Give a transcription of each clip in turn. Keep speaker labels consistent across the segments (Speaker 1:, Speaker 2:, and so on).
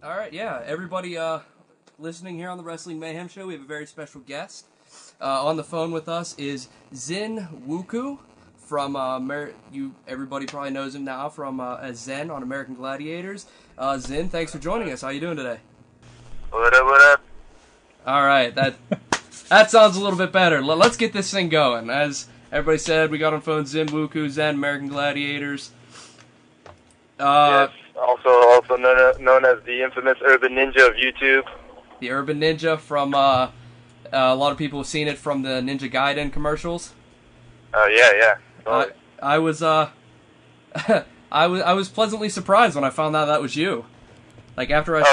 Speaker 1: All right, yeah. Everybody listening here on the Wrestling Mayhem Show, we have a very special guest. On the phone with us is Xin Wuku from everybody probably knows him now from as Zen on American Gladiators. Xin, thanks for joining us. How you doing today?
Speaker 2: What up, what up?
Speaker 1: All right, that sounds a little bit better. Let's get this thing going. As everybody said, we got on phone Xin Wuku, Zen, American Gladiators.
Speaker 2: Yes, also known as the infamous Urban Ninja of YouTube.
Speaker 1: The Urban Ninja from, a lot of people have seen it from the Ninja Gaiden commercials.
Speaker 2: Oh, yeah. Totally.
Speaker 1: I was, I was pleasantly surprised when I found out that was you. Like, after I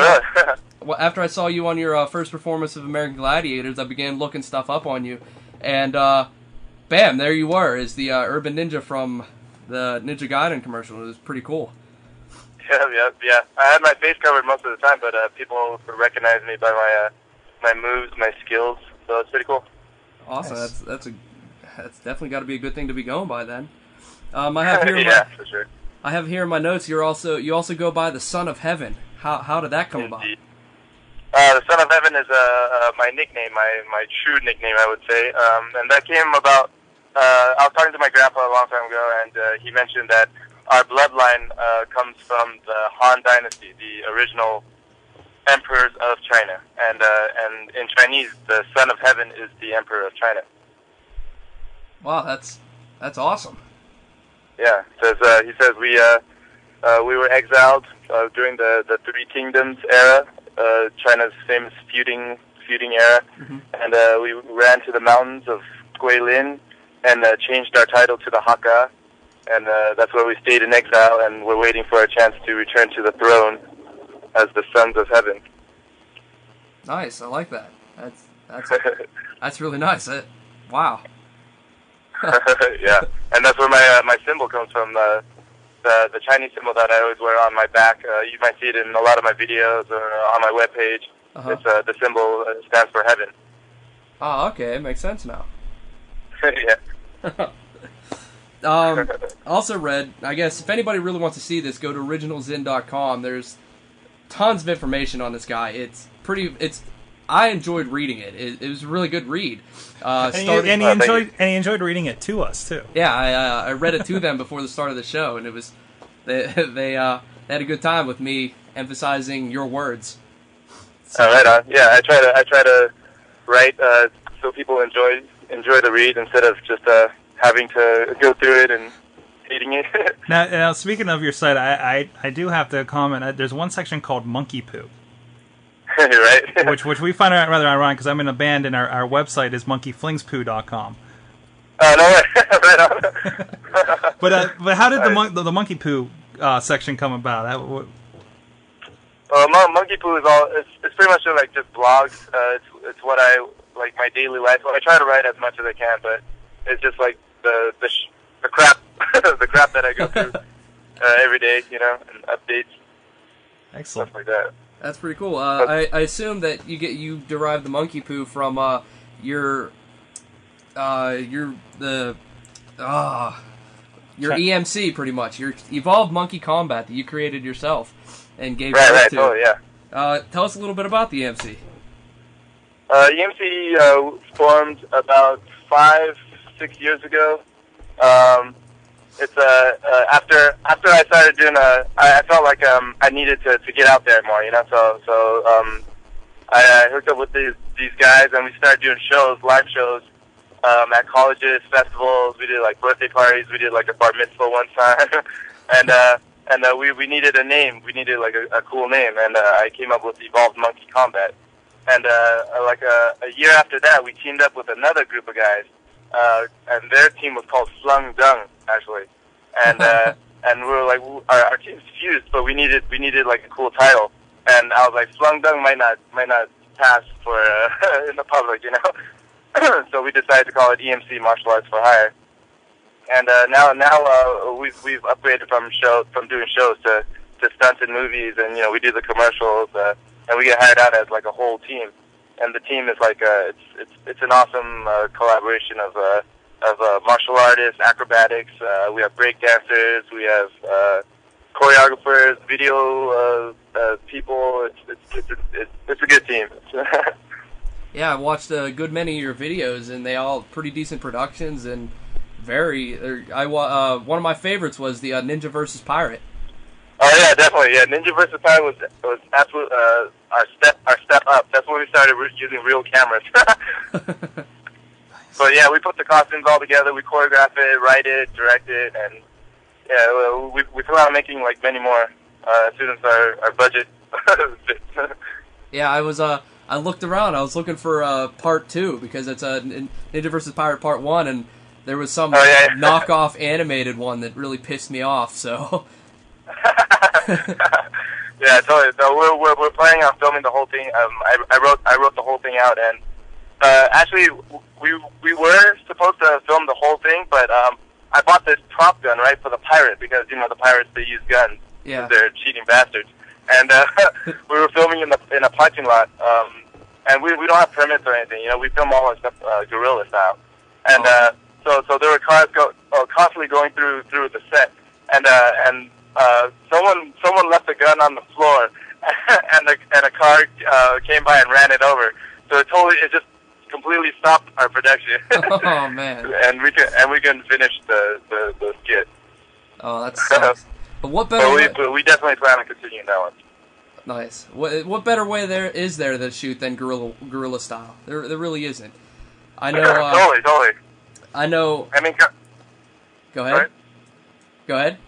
Speaker 1: saw you on your first performance of American Gladiators, I began looking stuff up on you, and, bam, there you were, is the Urban Ninja from the Ninja Gaiden commercial. It was pretty cool.
Speaker 2: Yeah. I had my face covered most of the time, but people recognize me by my moves, my skills, so it's pretty cool.
Speaker 1: Awesome.
Speaker 2: Nice.
Speaker 1: That's definitely got to be a good thing to be going by then. I have here
Speaker 2: for sure.
Speaker 1: I have here in my notes. You also go by the Son of Heaven. How did that come about?
Speaker 2: The Son of Heaven is my nickname, my true nickname, I would say, and that came about. I was talking to my grandpa a long time ago, and he mentioned that our bloodline comes from the Han Dynasty, the original emperors of China, and in Chinese, the Son of Heaven is the Emperor of China.
Speaker 1: Wow, that's awesome.
Speaker 2: Yeah, he says we were exiled during the Three Kingdoms era, China's famous feuding era, and we ran to the mountains of Guilin and changed our title to the Hakka. And that's where we stayed in exile, and we're waiting for a chance to return to the throne as the Sons of Heaven.
Speaker 1: Nice, I like that. That's really nice. Wow.
Speaker 2: Yeah, and that's where my symbol comes from. The Chinese symbol that I always wear on my back. You might see it in a lot of my videos or on my webpage. It's the symbol stands for heaven.
Speaker 1: Oh, okay, it makes sense now.
Speaker 2: Yeah.
Speaker 1: Also read, I guess, if anybody really wants to see this, go to originalzin.com. There's tons of information on this guy. I enjoyed reading it. It was a really good read.
Speaker 3: And he enjoyed reading it to us too.
Speaker 1: Yeah, I read it to them before the start of the show, and it was they had a good time with me emphasizing your words.
Speaker 2: So. Right on. Yeah, I try to write so people enjoy the read instead of just having to go through it and hating it.
Speaker 3: Now, speaking of your site, I do have to comment. There's one section called Monkey Poo.
Speaker 2: Right.
Speaker 3: which we find rather ironic because I'm in a band and our website is monkeyflingspoo.com.
Speaker 2: Oh, no way. Right on.
Speaker 3: But how did the Monkey Poo section come about?
Speaker 2: Monkey Poo is it's pretty much like just blogs. It's what I like my daily life. Well, I try to write as much as I can, but it's just like the crap the crap that I go through every day, and updates.
Speaker 3: Excellent.
Speaker 2: Stuff like that.
Speaker 1: That's pretty cool. I assume that you derive the monkey poo from your EMC pretty much. Your evolved monkey combat that you created yourself and gave birth to.
Speaker 2: Oh yeah.
Speaker 1: Tell us a little bit about the EMC.
Speaker 2: EMC formed about 5-6 years ago. It's after I started doing I felt like I needed to get out there more, So I hooked up with these guys and we started doing live shows, at colleges, festivals. We did like birthday parties. We did like a bar mitzvah one time, and we needed a name. We needed like a cool name, and I came up with Evolved Monkey Combat. And like a year after that, we teamed up with another group of guys. And their team was called Flung Dung, actually, and we were like, our team's fused, but we needed like a cool title, and I was like, Flung Dung might not pass for in the public, so we decided to call it EMC Martial Arts for Hire, and now we've upgraded from doing shows to stunts in movies, and we do the commercials, and we get hired out as like a whole team. And the team is like it's an awesome collaboration of martial artists, acrobatics. We have break dancers, we have choreographers, video people. It's a good team.
Speaker 1: Yeah, I watched a good many of your videos, and they all pretty decent productions and one of my favorites was the Ninja versus Pirate.
Speaker 2: Oh yeah, definitely. Yeah, Ninja vs. Pirate was absolute our step up. That's when we started using real cameras. But yeah, we put the costumes all together. We choreograph it, write it, direct it, and yeah, we plan on making like many more as soon as our budget fits.
Speaker 1: Yeah, I looked around. I was looking for part 2 because it's a Ninja vs. Pirate part 1, and there was some knockoff animated one that really pissed me off. So.
Speaker 2: Yeah, totally. So we're planning on filming the whole thing. I wrote the whole thing out, and actually we were supposed to film the whole thing, but I bought this prop gun right for the pirate because the pirates, they use guns.
Speaker 1: Yeah.
Speaker 2: They're cheating bastards, and we were filming in a parking lot, and we don't have permits or anything. We film all our stuff guerrilla style, and so there were cars constantly going through the set, and someone left a gun on the floor, and a car came by and ran it over. So it just completely stopped our production.
Speaker 1: Oh man!
Speaker 2: and we can finish the skit.
Speaker 1: Oh, that sucks. But what better?
Speaker 2: But we definitely plan on continuing that one.
Speaker 1: Nice. What better way is there to shoot than guerrilla style? There really isn't. I know.
Speaker 2: Totally.
Speaker 1: I know.
Speaker 2: I mean,
Speaker 1: go ahead.
Speaker 2: Right?
Speaker 1: Go ahead.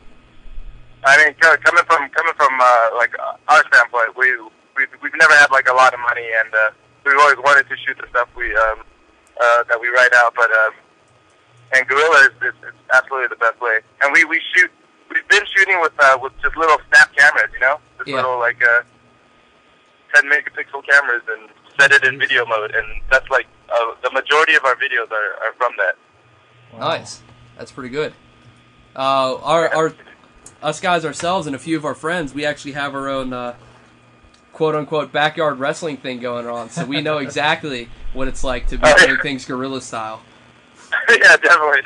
Speaker 2: I mean, coming from like our standpoint, we've never had like a lot of money, and we've always wanted to shoot the stuff that we write out. But and guerrilla is absolutely the best way. And we've been shooting with just little snap cameras, just little like 10 megapixel cameras, and set it in video mode, and that's like the majority of our videos are from that.
Speaker 1: Wow. Nice, that's pretty good. Us guys ourselves and a few of our friends, we actually have our own quote-unquote backyard wrestling thing going on, so we know exactly what it's like to be doing things guerrilla style.
Speaker 2: Yeah, definitely.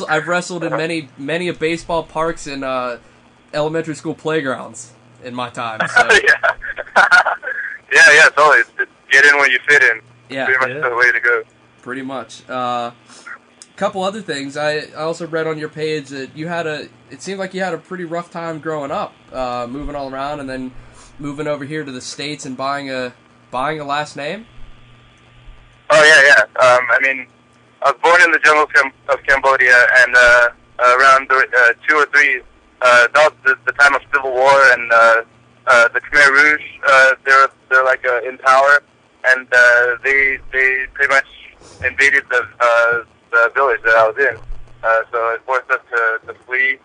Speaker 1: I've wrestled in many of baseball parks and elementary school playgrounds in my time. So.
Speaker 2: yeah, totally. It's get in where you fit in.
Speaker 1: Yeah,
Speaker 2: pretty much the way to go.
Speaker 1: Pretty much. Couple other things. I also read on your page that it seemed like you had a pretty rough time growing up, moving all around and then moving over here to the States and buying a last name.
Speaker 2: Oh yeah. I mean, I was born in the jungles of Cambodia, and around 2 or 3, that was the time of Civil War, and the Khmer Rouge, they're like in power, and they pretty much invaded the village that I was in, so it forced us to flee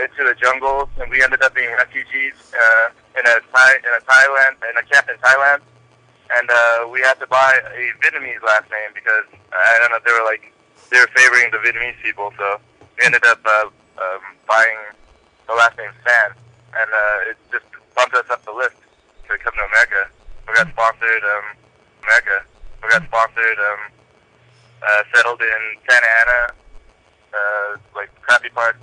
Speaker 2: into the jungles, and we ended up being refugees in a camp in Thailand, and we had to buy a Vietnamese last name because I don't know, they were favoring the Vietnamese people, so we ended up buying the last name San, and it just bumped us up the list to come to America. We got sponsored America. We got sponsored. Settled in Santa Ana, like crappy parts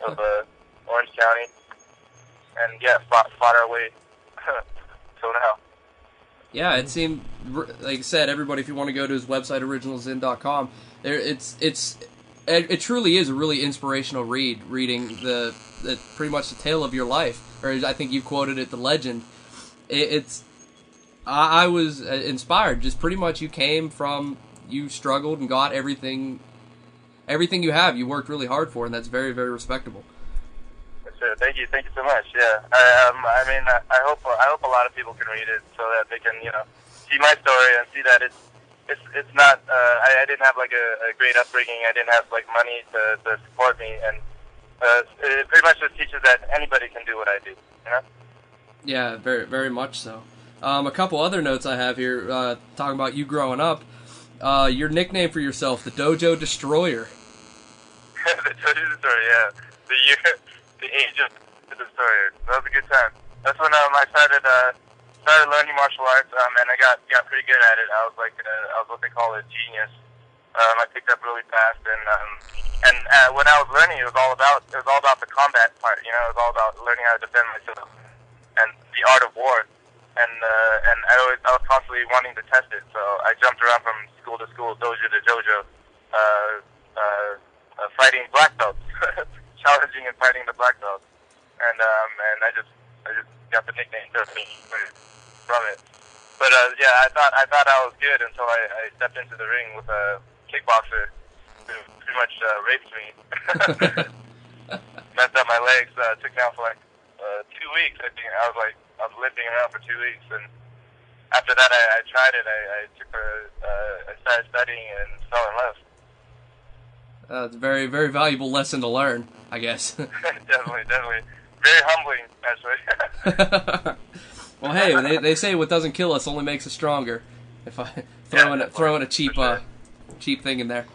Speaker 2: of Orange County, and yeah, fought our way till now.
Speaker 1: Yeah, it seemed, like I said, everybody, if you want to go to his website, originalzin.com, it truly is a really inspirational reading the pretty much the tale of your life, or I think you quoted it, the legend. I was inspired. Just pretty much you struggled and got everything you have. You worked really hard for, and that's very, very respectable.
Speaker 2: Sure. Thank you so much. Yeah. I mean, I hope a lot of people can read it so that they can, see my story and see that it's not. I didn't have like a great upbringing. I didn't have like money to support me, and it pretty much just teaches that anybody can do what I do.
Speaker 1: Yeah, very, very much so. A couple other notes I have here, talking about you growing up. Your nickname for yourself, the Dojo Destroyer.
Speaker 2: The Dojo Destroyer, yeah. The age of the Destroyer. That was a good time. That's when I started learning martial arts, and I got pretty good at it. I was what they call a genius. I picked up really fast, and when I was learning, it was all about the combat part. It was all about learning how to defend myself. and the art of war, and I was constantly wanting to test it. So I jumped around from school to school, dojo to dojo, fighting black belts, challenging and fighting the black belts, and I just got the nickname from it. But yeah, I thought I was good until I stepped into the ring with a kickboxer who pretty much raped me. Messed up my legs. Took me out for like 2 weeks. I think I was limping around for 2 weeks, and after that I tried it. I started studying and fell in love.
Speaker 1: It's a very, very valuable lesson to learn, I guess.
Speaker 2: Definitely. Very humbling, actually.
Speaker 1: Well, hey, they say what doesn't kill us only makes us stronger. If I throw in a cheap thing in there.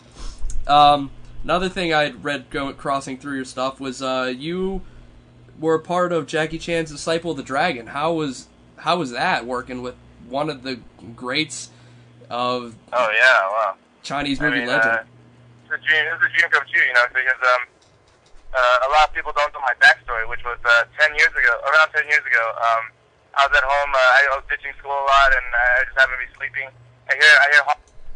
Speaker 1: Another thing I'd read crossing through your stuff was you were part of Jackie Chan's Disciple of the Dragon. How was that working with one of the greats of Chinese movie legend?
Speaker 2: It's a dream come true, you know, because a lot of people don't know my backstory, which was around 10 years ago. I was at home. I was ditching school a lot, and I just happened to be sleeping. I hear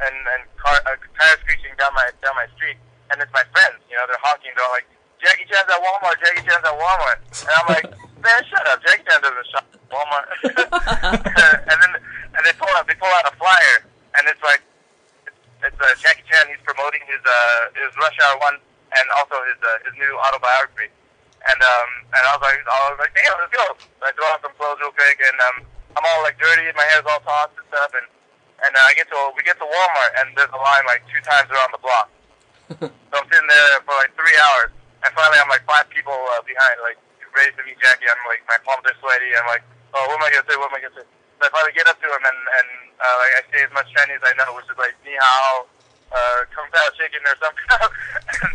Speaker 2: and tires screeching down my street, and it's my friends. You know, they're honking. They're all like, "Jackie Chan's at Walmart. Jackie Chan's at Walmart." And I'm like, "Man, shut up. Jackie Chan doesn't shop at Walmart." and they pull out a flyer, and it's like it's Jackie Chan. He's promoting his Rush Hour 1 and also his new autobiography. And I was like, damn, let's go. So I throw on some clothes real quick, and I'm all like dirty, and my hair's all tossed and stuff, and we get to Walmart, and there's a line like 2 times around the block. So I'm sitting there for like 3 hours, and finally I'm like 5 people behind, like ready to meet Jackie. I'm like, my palms are sweaty. I'm like, oh, what am I gonna say? So I finally get up to him, and like I say as much Chinese as I know, which is like ni hao, Kung Pao chicken or something.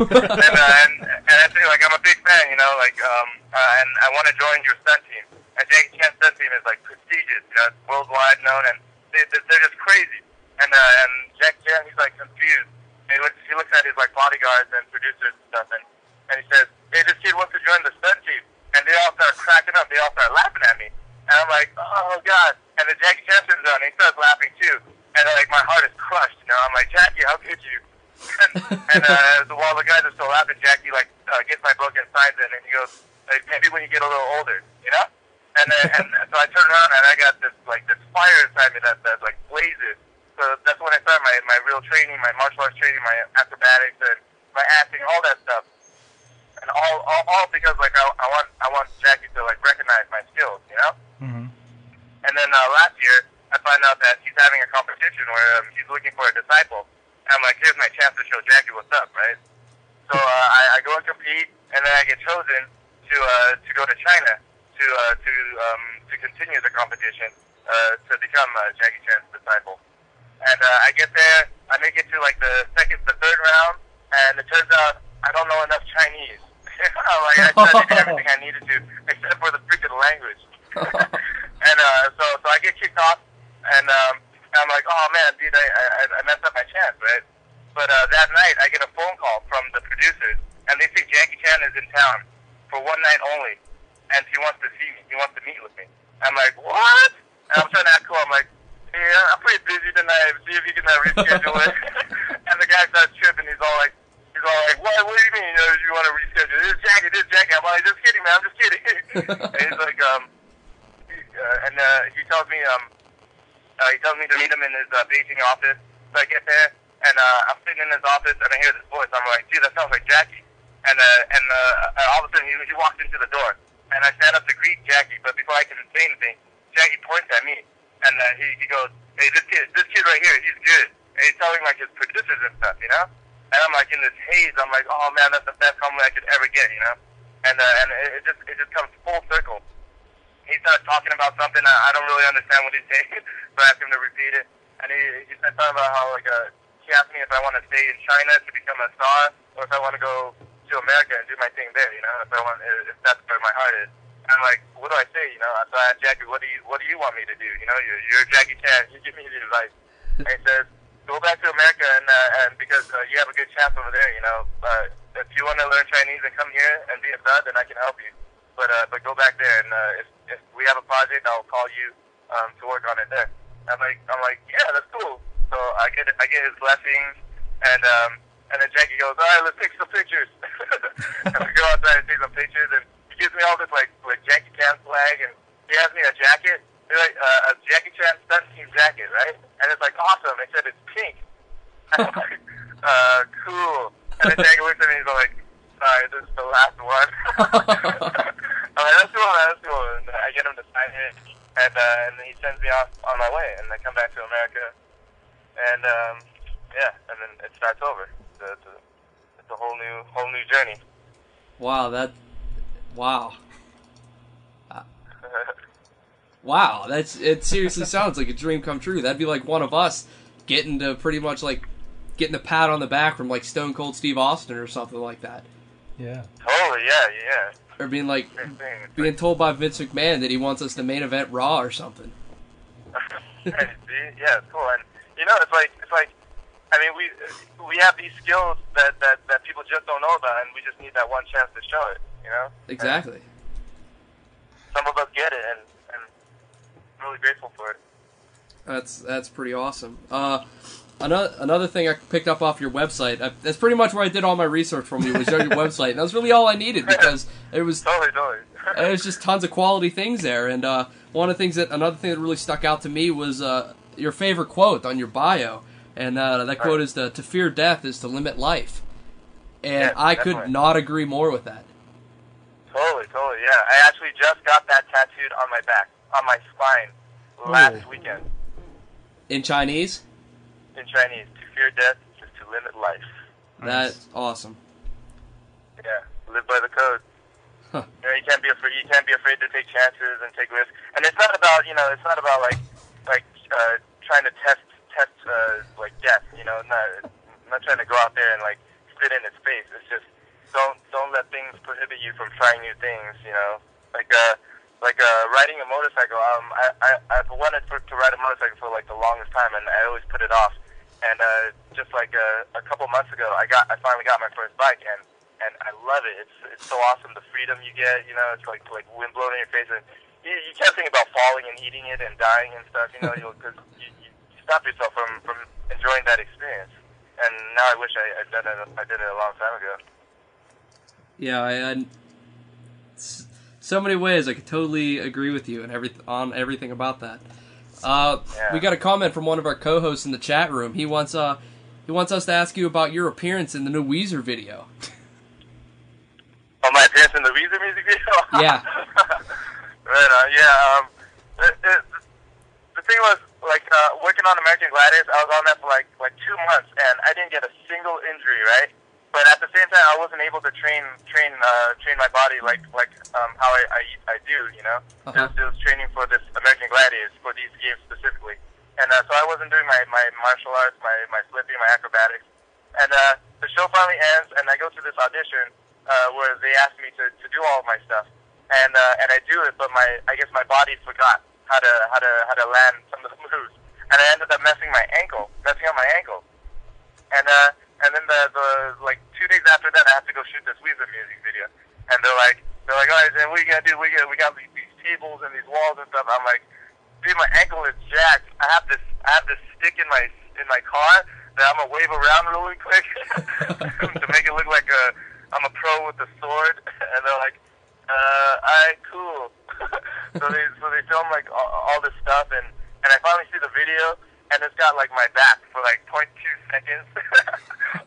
Speaker 2: and I say, like, I'm a big fan, you know, like, and I want to join your stunt team. And Jackie Chan's stunt team is like prestigious, you know, it's worldwide known, and they're just crazy. And Jackie Chan, he's like confused. And he looks at his like bodyguards and producers and stuff, and he says, "Hey, this kid wants to join the stunt team." And they all start cracking up. They all start laughing at me. And I'm like, oh god. And then Jackie Chan turns on, and he starts laughing too. And like my heart is crushed, you know. I'm like, Jackie, how could you? and while the guys are still laughing, Jackie like gets my book and signs it, and he goes, like, maybe when you get a little older, you know. And so I turn around, and I got this fire inside me that like blazes. So that's when I started my real training, my martial arts training, my acrobatics, and my acting, all that stuff. And all because like I want Jackie to like recognize my skills, you know.
Speaker 3: Mm-hmm.
Speaker 2: And then last year, I find out that he's having a competition where he's looking for a disciple. And I'm like, here's my chance to show Jackie what's up, right? So I go and compete, and then I get chosen to go to China to continue the competition to become Jackie Chan's disciple. And I get there, I make it to like the third round, and it turns out I don't know enough Chinese. Like I studied everything I needed to, except for the freaking language. And so I get kicked off, and I'm like, oh man, dude, I messed up my chance, right? But that night, I get a phone call from the producers, and they say Jackie Chan is in town for one night only, and he wants to see me. He wants to meet with me. I'm like, what? And I'm trying to act cool. I'm like, yeah, I'm pretty busy tonight. See if you can reschedule it. And the guy starts tripping. He's all like, what do you mean? You want to reschedule? This is Jackie. I'm like, just kidding, man. I'm just kidding. And he's like, he tells me to meet him in his Beijing office. So I get there, and I'm sitting in his office, and I hear this voice. I'm like, gee, that sounds like Jackie. And all of a sudden, he walks into the door, and I stand up to greet Jackie. But before I can say anything, Jackie points at me, and he goes, hey, this kid right here, he's good. And he's telling like his producers and stuff, you know. And I'm like in this haze. I'm like, oh man, that's the best compliment I could ever get, you know. And it just comes full circle. He starts talking about something I don't really understand what he's saying, so I asked him to repeat it. And he started talking about how like he asked me if I want to stay in China to become a star, or if I want to go to America and do my thing there, you know. If that's where my heart is. And I'm like, what do I say, you know? So I asked Jackie, what do you want me to do? You know, you're Jackie Chan. You give me the advice. And he says, go back to America and because you have a good chance over there, you know. If you want to learn Chinese and come here and be a stud, then I can help you. But go back there, and if we have a project, I'll call you to work on it there. I'm like, yeah, that's cool. So I get his blessings, and then Jackie goes, all right, let's take some pictures. And we go outside and take some pictures, and he gives me all this like Jackie Chan flag, and he has me a jacket, like a Jackie Chan stunt team jacket, right? And it's like awesome. Except it's pink. I'm like, cool. And then Jackie looks at me and he's like, sorry, this is the last one. I'm like, that's cool, man, that's cool. And I get him to sign it, and then he sends me off on my way, and I come back to America, and yeah, and then it starts over. It's a whole new journey.
Speaker 1: Wow, wow. Wow, it seriously sounds like a dream come true. That'd be like one of us getting to pretty much like getting a pat on the back from like Stone Cold Steve Austin or something like that.
Speaker 3: Yeah.
Speaker 2: Totally, yeah.
Speaker 1: Or being told by Vince McMahon that he wants us to main event Raw or something.
Speaker 2: Yeah, it's cool. And you know, it's like I mean, we have these skills that people just don't know about, and we just need that one chance to show it. You know.
Speaker 1: Exactly.
Speaker 2: And some of us get it, and I'm really grateful for it.
Speaker 1: That's pretty awesome. Another thing I picked up off your website. That's pretty much where I did all my research from you was your website. And that was really all I needed because it was
Speaker 2: totally.
Speaker 1: It was just tons of quality things there. And another thing that really stuck out to me was your favorite quote on your bio. And that quote is to fear death is to limit life. And
Speaker 2: yeah,
Speaker 1: I
Speaker 2: definitely.
Speaker 1: could not agree more with that.
Speaker 2: Totally, yeah. I actually just got that tattooed on my back, on my spine, last weekend.
Speaker 1: In Chinese?
Speaker 2: In Chinese. To fear death is to limit life.
Speaker 1: That's awesome.
Speaker 2: Yeah, live by the code.
Speaker 1: Huh.
Speaker 2: You know, you can't be afraid to take chances and take risks. And it's not about, like trying to test like death, you know, not trying to go out there and like spit in its face. It's just don't let things prohibit you from trying new things, you know. Like riding a motorcycle. I've wanted to ride a motorcycle for like the longest time, and I always put it off. And just like a couple months ago, I finally got my first bike, and I love it. It's so awesome, the freedom you get. You know, it's like wind blowing in your face, and you can't think about falling and eating it and dying and stuff. You know, because you stop yourself from enjoying that experience. And now I wish I did it a long time ago.
Speaker 1: Yeah, so many ways I could totally agree with you and everything about that. We got a comment from one of our co-hosts in the chat room. He wants us to ask you about your appearance in the new Weezer video.
Speaker 2: Oh, my appearance in the Weezer music video?
Speaker 1: Yeah.
Speaker 2: Right on. Yeah. The thing was, like, working on American Gladiators, I was on that for like 2 months, and I didn't get a single injury, right? But at the same time, I wasn't able to train my body like how I do, you know.
Speaker 1: Uh-huh.
Speaker 2: It was training for this American Gladiators, for these games specifically, and so I wasn't doing my martial arts, my flipping, my acrobatics. And the show finally ends, and I go to this audition where they asked me to do all of my stuff, and I do it, but I guess my body forgot how to land some of the moves, and I ended up messing up my ankle, and then the like 2 days after that, I have to go shoot this Weezer music video, and they're like, all right, then what are you gonna do? We got these tables and these walls and stuff. I'm like, dude, my ankle is jacked. I have this stick in my car that I'm gonna wave around really quick to make it look like I'm a pro with a sword, and they're like, all right, cool. so they film like all this stuff, and I finally see the video, and it's got like my back for like 0.2 seconds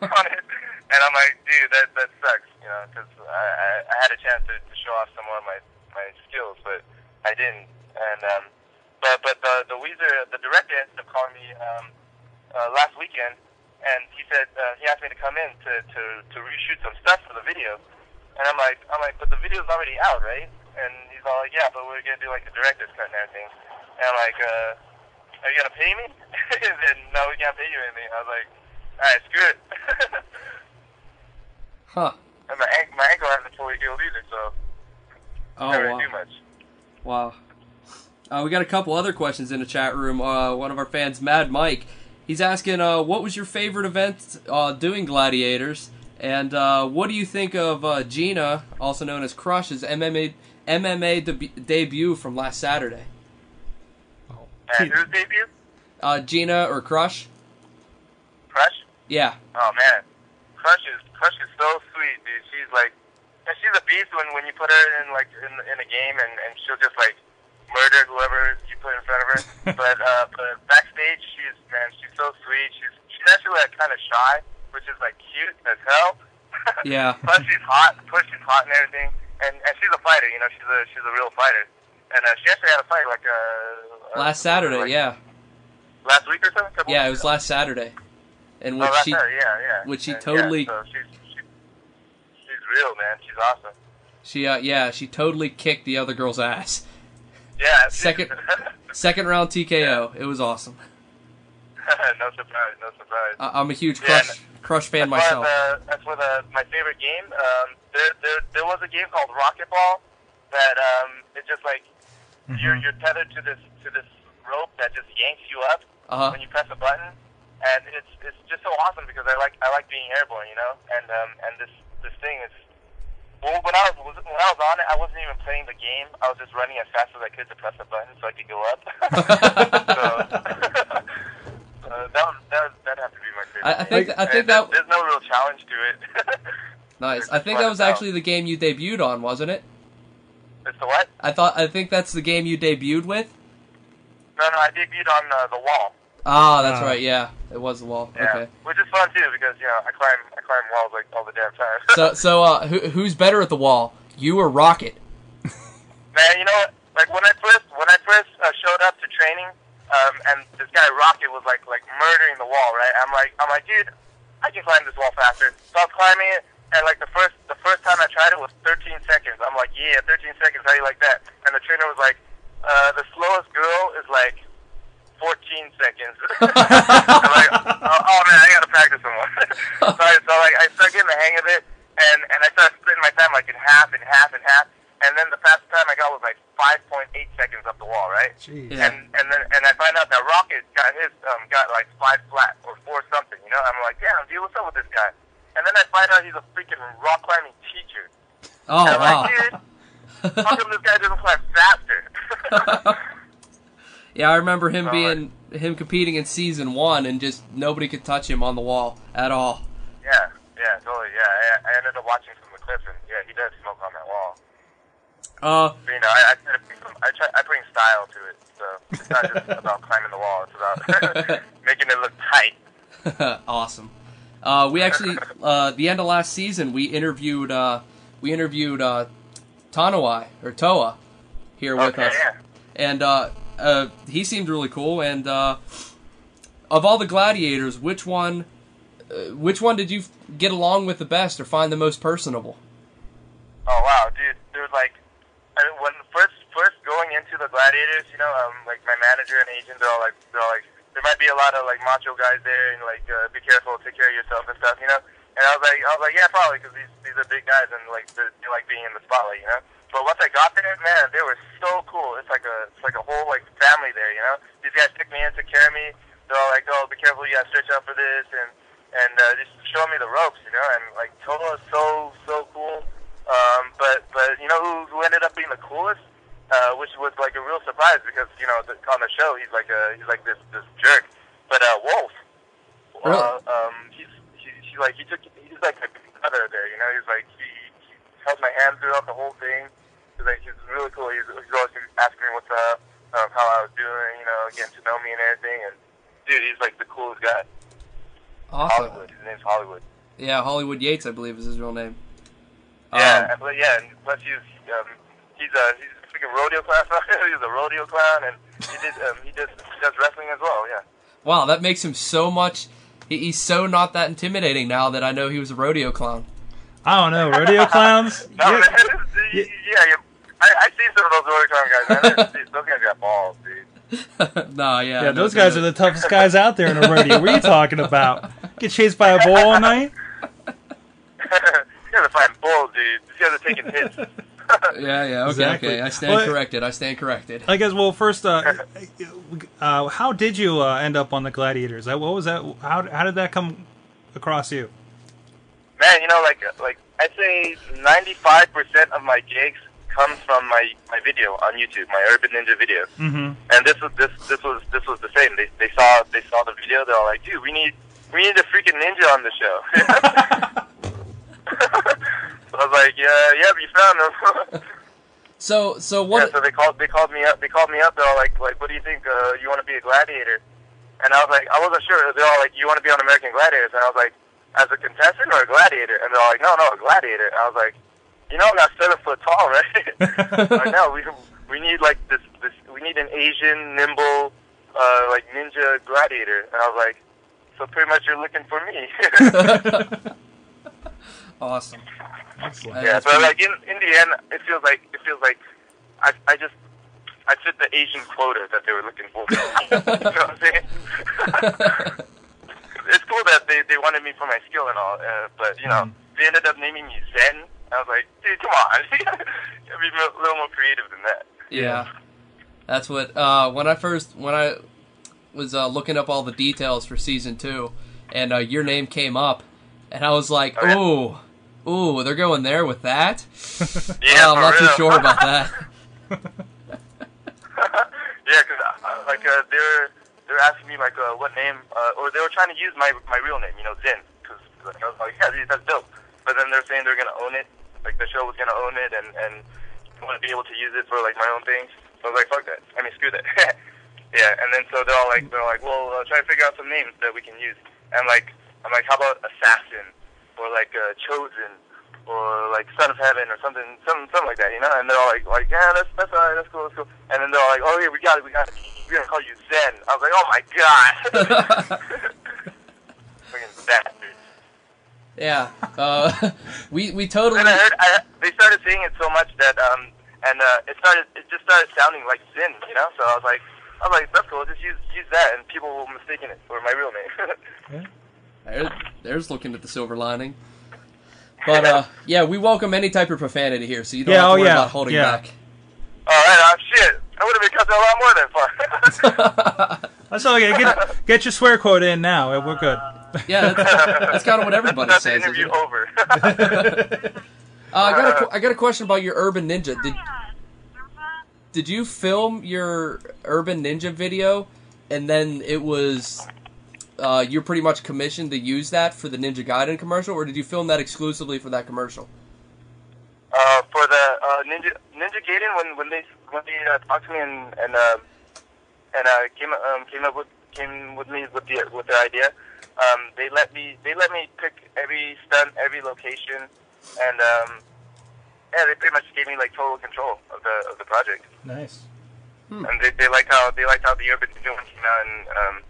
Speaker 2: on it, and I'm like, dude, that sucks, you know, because I had a chance to show off some more of my skills, but I didn't. And but the Weezer, the director ended up calling me last weekend, and he said he asked me to come in to reshoot some stuff for the video, and I'm like, but the video's already out, right? And he's all like, yeah, but we're gonna do like a director's cut and everything. And I'm like, are you gonna pay me? And then, no, we can't pay you anything. I was like, all right, screw it.
Speaker 1: Huh.
Speaker 2: And my ankle hasn't fully healed either, so can't really do much.
Speaker 1: Wow. We got a couple other questions in the chat room. One of our fans, Mad Mike, he's asking, what was your favorite event doing Gladiators? And what do you think of Gina, also known as Crush's MMA MMA debut from last Saturday.
Speaker 3: Oh.
Speaker 2: And whose debut?
Speaker 1: Gina or Crush?
Speaker 2: Crush?
Speaker 1: Yeah.
Speaker 2: Oh man, Crush is so sweet, dude. She's like, and she's a beast when you put her in like in a game, and she'll just like murder whoever you put in front of her. but backstage, she's so sweet. She's actually like kind of shy, which is like cute as hell.
Speaker 1: Yeah.
Speaker 2: Plus she's hot. And everything. And she's a fighter. You know, she's a real fighter. And she actually had a fight like
Speaker 1: last Saturday.
Speaker 2: Like, last week or something.
Speaker 1: Yeah, it was last Saturday. And which she totally.
Speaker 2: Yeah, so she's real, man. She's awesome.
Speaker 1: She totally kicked the other girl's ass.
Speaker 2: Yeah.
Speaker 1: Second round TKO. It was awesome.
Speaker 2: No surprise.
Speaker 1: I'm a huge Crush fan myself.
Speaker 2: That's one of my favorite game. There was a game called Rocket Ball that it's just like you're tethered to this rope that just yanks you up when you press a button, and it's just so awesome because I like being airborne, you know, and this thing is. Well, when I was on it, I wasn't even playing the game. I was just running as fast as I could to press the button so I could go up. That'd have to be my favorite.
Speaker 1: I think that
Speaker 2: there's no real challenge to it.
Speaker 1: Nice. I think that was actually the game you debuted on, wasn't it?
Speaker 2: It's the what?
Speaker 1: I think that's the game you debuted with.
Speaker 2: No, I debuted on the wall.
Speaker 1: Ah, that's right. Yeah, it was the wall.
Speaker 2: Yeah.
Speaker 1: Okay.
Speaker 2: Which is fun too because I climb walls like all the damn time.
Speaker 1: So who's better at the wall, you or Rocket?
Speaker 2: Man, you know what? Like when I first showed up to training, and this guy Rocket was like murdering the wall, right? I'm like, dude, I can climb this wall faster. So I was climbing it, and like the first time I tried it was 13 seconds. I'm like, yeah, 13 seconds. How do you like that? And the trainer was like, the slowest girl is like 14 seconds. I'm like, oh man, I gotta practice some more. so I started getting the hang of it, and I started splitting my time like in half, and then the fastest time I got was like 5.8 seconds up the wall, right?
Speaker 3: Jeez.
Speaker 1: Yeah.
Speaker 2: And I find out that Rocket got his got like 5 flat or 4 something, you know? I'm like, damn, dude, what's up with this guy? And then I find out he's a freaking rock climbing teacher.
Speaker 1: Oh,
Speaker 2: and I'm
Speaker 1: wow.
Speaker 2: like, dude, how come this guy doesn't climb faster?
Speaker 1: Yeah, I remember him competing in season 1, and just nobody could touch him on the wall at all.
Speaker 2: Yeah, totally. Yeah, I ended up watching some of the clips, and yeah, he does smoke on that wall. So, you know, I bring style to it, so it's not just about climbing the wall; it's about making it look tight.
Speaker 1: Awesome. We actually, the end of last season, we interviewed Tanawai or Toa here with us,
Speaker 2: Yeah.
Speaker 1: and he seemed really cool. And of all the gladiators, which one did you get along with the best or find the most personable?
Speaker 2: Oh wow, dude! There's like, when first going into the gladiators, you know, like my manager and agent, they're all like, there might be a lot of like macho guys there, and like, be careful, take care of yourself and stuff, you know. And I was like, yeah, probably, because these are big guys, and like they like being in the spotlight, you know. But once I got there, man, they were so cool. It's like a whole like family there, you know. These guys took me in, took care of me. They're all like, oh, be careful, you gotta stretch out for this, and just showing me the ropes, you know. And like Toa is so cool. But you know who ended up being the coolest, which was like a real surprise because you know on the show he's like this jerk, but Wolf, he's like my brother there, you know. He's like he held my hand throughout the whole thing. He's really cool. He's always asking me what's up, how I was doing, you know, getting to know me and everything. And dude, he's like the coolest guy.
Speaker 1: Awesome.
Speaker 2: Hollywood. His name's Hollywood.
Speaker 1: Yeah, Hollywood Yates, I believe, is his real name.
Speaker 2: Yeah, and plus he's a freaking rodeo clown. He's a rodeo clown, and he does wrestling as well. Yeah.
Speaker 1: Wow, that makes him so much. He's so not that intimidating now that I know he was a rodeo clown.
Speaker 3: I don't know, rodeo clowns.
Speaker 2: No, man, I see some of those rodeo clown guys. Man. Those guys got balls, dude.
Speaker 1: Nah, yeah.
Speaker 3: Yeah, those guys are the toughest guys out there in a rodeo. What are you talking about? Get chased by a bull all night?
Speaker 2: These guys are fighting bulls, dude. These guys are taking hits.
Speaker 1: Yeah,
Speaker 3: Exactly.
Speaker 1: okay. I stand corrected.
Speaker 3: I guess, well, first, how did you end up on the Gladiators? What was that? How did that come across you?
Speaker 2: Man, you know, like I'd say 95% of my gigs comes from my video on YouTube, my Urban Ninja video.
Speaker 3: Mm-hmm.
Speaker 2: And this was the same. They saw the video. They're all like, dude, we need a freaking ninja on the show. So I was like, yeah, we found him.
Speaker 1: So what?
Speaker 2: Yeah, so they called me up. They're all like, what do you think? You want to be a gladiator? And I was like, I wasn't sure. They're all like, you want to be on American Gladiators? And I was like, as a contestant or a gladiator? And they're all like, no, a gladiator. And I was like, you know, I'm not 7 foot tall, right? Like, no, we need like this. We need an Asian, nimble, like ninja gladiator. And I was like, so pretty much you're looking for me.
Speaker 1: Awesome.
Speaker 3: Excellent.
Speaker 2: Yeah, but like in the end, it feels like I fit the Asian quota that they were looking for. You know what I'm saying? It's cool that they wanted me for my skill and all, but you know, they ended up naming me Zen. I was like, dude, come on, you gotta be a little more creative than that.
Speaker 1: Yeah, that's what. When I was looking up all the details for season 2, and your name came up, and I was like, ooh, they're going there with that.
Speaker 2: Yeah,
Speaker 1: I'm not too sure about that.
Speaker 2: Yeah, because they're asking me like what name, or they were trying to use my real name, you know, Zen, because like, I was like, yeah, dude, that's dope. But then they're saying they're gonna own it, like the show was gonna own it, and want to be able to use it for like my own things. So I was like, fuck that. I mean, screw that. Yeah, and then so they're like, well, try to figure out some names that we can use. And I'm like, how about Assassin, or like Chosen, or like Son of Heaven, or something like that, you know? And they're all like, yeah, that's alright, that's cool. And then they're all like, oh yeah, we got it. We're gonna call you Zen. I was like, oh my god. Fucking bastards.
Speaker 1: Yeah, we totally.
Speaker 2: And I heard they started saying it so much that it just started sounding like Sin, you know. So I was like, that's cool. Just use that, and people will mistaken it for my real name.
Speaker 1: There's looking at the silver lining. But yeah, we welcome any type of profanity here, so you don't have to worry about holding back.
Speaker 2: All right, shit. I would have been cussing a lot more than fun.
Speaker 3: That's okay. Get your swear quote in now. We're good.
Speaker 1: Yeah, that's kind of what everybody
Speaker 2: that's
Speaker 1: says.
Speaker 2: The interview over.
Speaker 1: I got a question about your Urban Ninja. Did you film your Urban Ninja video, and then it was you're pretty much commissioned to use that for the Ninja Gaiden commercial, or did you film that exclusively for that commercial?
Speaker 2: For the Ninja Gaiden, when they talked to me and came with me with the idea, they let me pick every stunt, every location, and they pretty much gave me like total control of the project.
Speaker 3: Nice.
Speaker 2: And they liked how the Urban Ninja one came out, and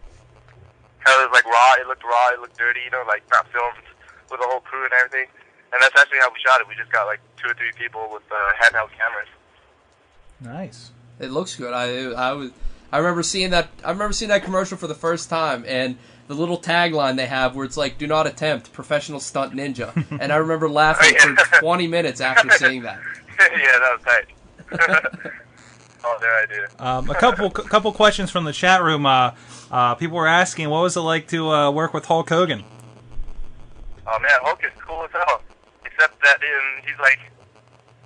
Speaker 2: how it was like raw. It looked raw. It looked dirty. You know, like not filmed with a whole crew and everything. And that's actually how we shot it. We just got like 2 or 3 people with handheld cameras.
Speaker 3: Nice.
Speaker 1: It looks good. I remember seeing that. I remember seeing that commercial for the first time, and the little tagline they have where it's like, "Do not attempt, professional stunt ninja." And I remember laughing for 20 minutes after seeing that.
Speaker 2: Yeah, that was tight. Oh, there I did.
Speaker 3: A couple questions from the chat room. People were asking, what was it like to work with Hulk Hogan?
Speaker 2: Oh man, Hulk is cool as hell. Except that he's like,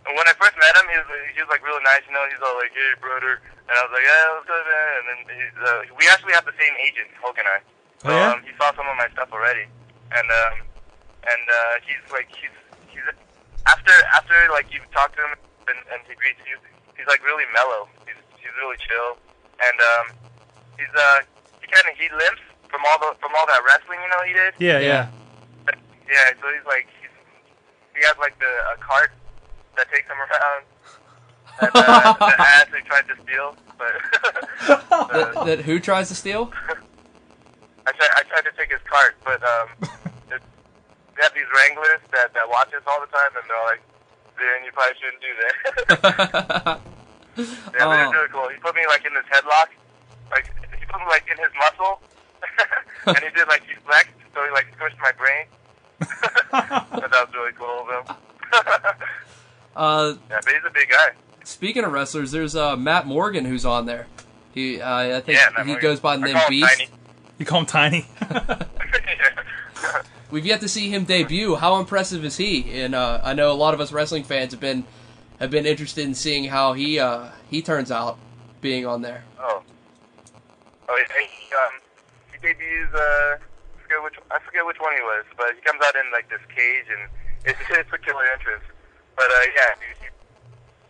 Speaker 2: when I first met him, he was like really nice. You know, he's all like, "Hey, brother," and I was like, "Yeah, what's good, man?" And then we actually have the same agent, Hulk and I. So he saw some of my stuff already, and he's after like you talk to him and he greets you, he's like really mellow. He's really chill, and he limps from all that wrestling, you know, he did.
Speaker 3: Yeah.
Speaker 2: Yeah, so he has like a cart that takes him around, and the ass he tried to steal, but
Speaker 1: that who tries to steal?
Speaker 2: I tried to take his cart, but they have these wranglers that watch us all the time, and they're like, "Dan, you probably shouldn't do that." Yeah, but it's really cool. He put me like in this headlock, like he put me like in his muscle, and he did like he flexed, so he like squished my brain. But that was really cool of him. Yeah, but he's a big guy.
Speaker 1: Speaking of wrestlers, there's Matt Morgan who's on there. I think he goes by the name Beast.
Speaker 2: Tiny.
Speaker 3: You call him Tiny?
Speaker 1: We've yet to see him debut. How impressive is he? And I know a lot of us wrestling fans have been have been interested in seeing how he turns out being on there.
Speaker 2: Oh, he debuts. I forget which one he was, but he comes out in like this cage, and it's a killer entrance. But yeah,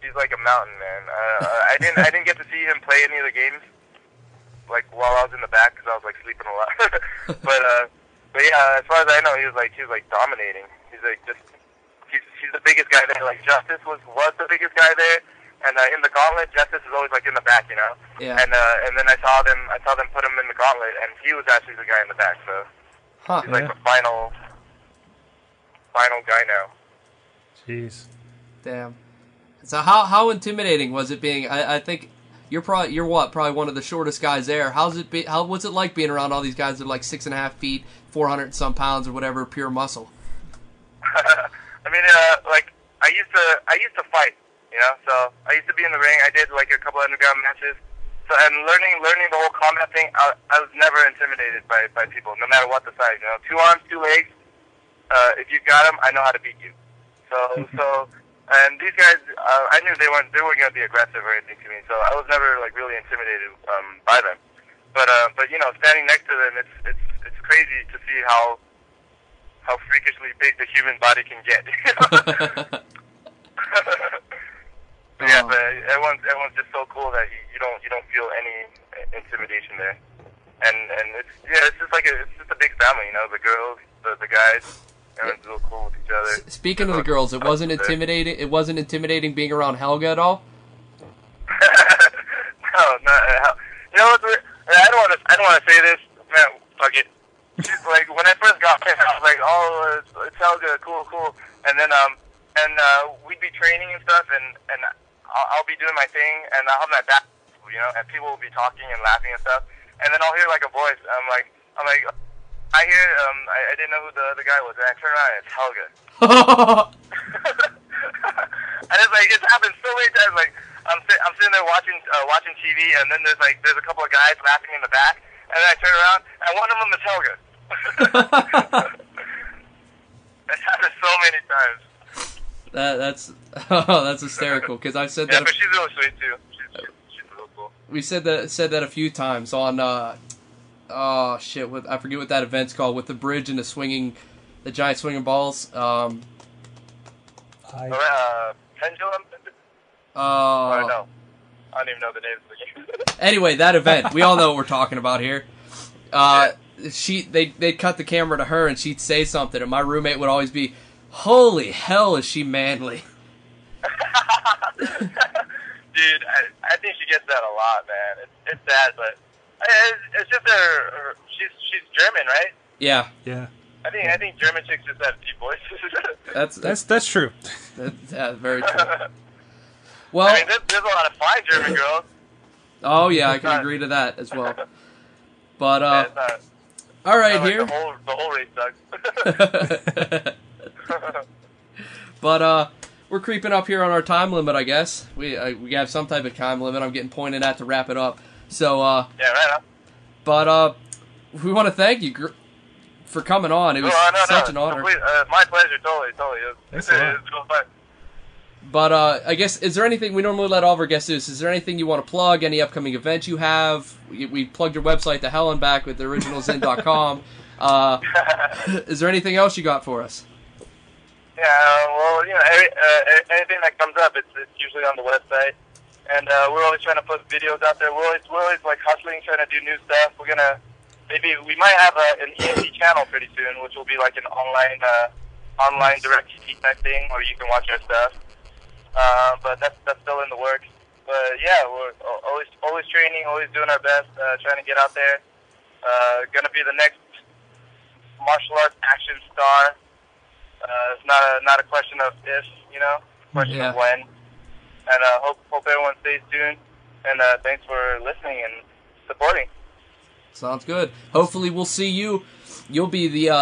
Speaker 2: he's like a mountain, man. I didn't get to see him play any of the games, like while I was in the back because I was like sleeping a lot. but yeah, as far as I know, he was like dominating. He's like he's the biggest guy there. Like Justice was the biggest guy there, and in the gauntlet, Justice is always like in the back, you know.
Speaker 1: Yeah.
Speaker 2: And then I saw them put him in the gauntlet, and he was actually the guy in the back. So he's like the final guy now.
Speaker 3: Jeez.
Speaker 1: Damn. So how intimidating was it being? I think you're probably one of the shortest guys there. How was it like being around all these guys that are like 6.5 feet, 400 and some pounds or whatever, pure muscle?
Speaker 2: I mean, like I used to fight, you know. So I used to be in the ring. I did like a couple underground matches. So and learning the whole combat thing, I was never intimidated by people, no matter what the size. You know, 2 arms, 2 legs. If you got them, I know how to beat you. So. And these guys, I knew they weren't going to be aggressive or anything to me, so I was never like really intimidated by them. But you know, standing next to them, it's crazy to see how freakishly big the human body can get. Yeah, but everyone's just so cool that you don't feel any intimidation there, and it's just a big family, you know, the girls, the guys. Everyone's real cool with each other.
Speaker 1: Speaking of the girls, it wasn't intimidating. It wasn't intimidating being around Helga at all.
Speaker 2: No. You know what? I don't want to say this, man. Fuck it. Like when I first got there, I was like, "Oh, it's Helga, cool." And then we'd be training and stuff, and I'll be doing my thing, and I'll have my back, you know, and people will be talking and laughing and stuff, and then I'll hear like a voice. I'm like. I hear, I didn't know who the other guy was, and I turn around and it's Helga. And it's like, it's happened so many times, like, I'm sitting there watching TV, and then there's a couple of guys laughing in the back, and then I turn around, and one of them is Helga. It's happened so many times.
Speaker 1: That's hysterical, because I've said that.
Speaker 2: Yeah, but she's really sweet, too. She's real cool.
Speaker 1: We said that a few times on, oh shit! I forget what that event's called with the bridge and the giant swinging balls.
Speaker 2: Pendulum.
Speaker 1: I
Speaker 2: don't know. I don't even know the name of the game.
Speaker 1: Anyway, that event, we all know what we're talking about here. They'd cut the camera to her and she'd say something, and my roommate would always be, "Holy hell, is she manly?"
Speaker 2: Dude, I think she gets that a lot, man. It's sad, but. It's just she's German, right?
Speaker 1: Yeah.
Speaker 2: I think German chicks just have deep voices.
Speaker 1: That's
Speaker 3: true.
Speaker 1: That's very true. Well,
Speaker 2: I mean, there's a lot of fine German girls.
Speaker 1: Oh yeah, I can agree to that as well. But all right, here.
Speaker 2: The whole race sucks.
Speaker 1: But we're creeping up here on our time limit, I guess. We have some type of time limit. I'm getting pointed at to wrap it up. So,
Speaker 2: yeah, right on.
Speaker 1: But we want to thank you for coming on. It was such an honor.
Speaker 2: My pleasure, totally. It was real fun.
Speaker 1: But I guess, is there anything, we normally let all of our guests do this, is there anything you want to plug, any upcoming events you have? We plugged your website to hell and back with theoriginalzin.com. Is there anything else you got for us?
Speaker 2: Yeah, well, you know, anything that comes up, it's usually on the website. And we're always trying to put videos out there. We're always like hustling, trying to do new stuff. We might have an EMT channel pretty soon, which will be like an online direct TV type thing where you can watch our stuff. But that's still in the works. But yeah, we're always training, always doing our best, trying to get out there. Gonna be the next martial arts action star. It's not a question of if, you know, question of when. And hope everyone stays tuned. And thanks for listening and supporting.
Speaker 1: Sounds good. Hopefully, we'll see you. You'll be the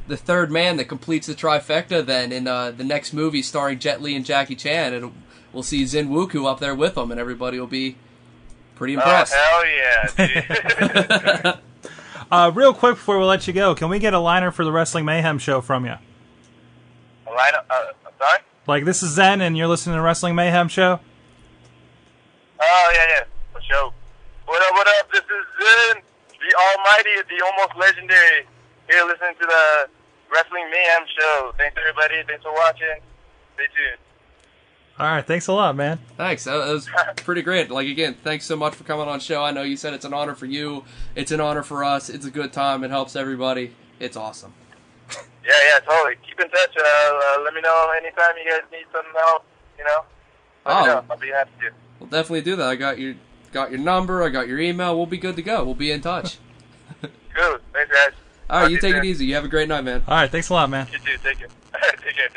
Speaker 1: third man that completes the trifecta. Then in the next movie starring Jet Li and Jackie Chan, and we'll see Xin Wuku up there with them, and everybody will be pretty impressed.
Speaker 2: Oh hell yeah! Dude.
Speaker 3: Real quick before we let you go, can we get a liner for the Wrestling Mayhem show from you?
Speaker 2: A liner? I'm sorry.
Speaker 3: Like, this is Zen, and you're listening to Wrestling Mayhem Show?
Speaker 2: Oh, yeah. For sure. What up? This is Zen, the almighty, the almost legendary, here listening to the Wrestling Mayhem Show. Thanks, everybody. Thanks for watching. Stay tuned.
Speaker 3: All right, thanks a lot, man.
Speaker 1: Thanks. That was pretty great. Like, again, thanks so much for coming on the show. I know you said it's an honor for you. It's an honor for us. It's a good time. It helps everybody. It's awesome.
Speaker 2: Yeah, totally. Keep in touch. Let me know anytime you guys need some help. Let me know. I'll be happy to.
Speaker 1: We'll definitely do that. I got your number. I got your email. We'll be good to go. We'll be in touch.
Speaker 2: Good. Thanks, guys.
Speaker 1: All right, you take it easy. You have a great night, man.
Speaker 3: All right, thanks a lot, man.
Speaker 2: You too. Take care. Take care.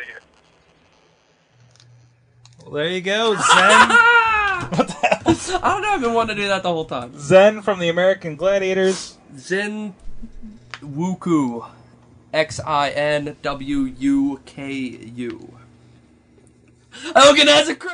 Speaker 3: Well, there you go, Zen. What the hell?
Speaker 1: I don't know. I've been wanting to do that the whole time.
Speaker 3: Zen from the American Gladiators.
Speaker 1: Xin Wuku. XINWUKU. Hogan has a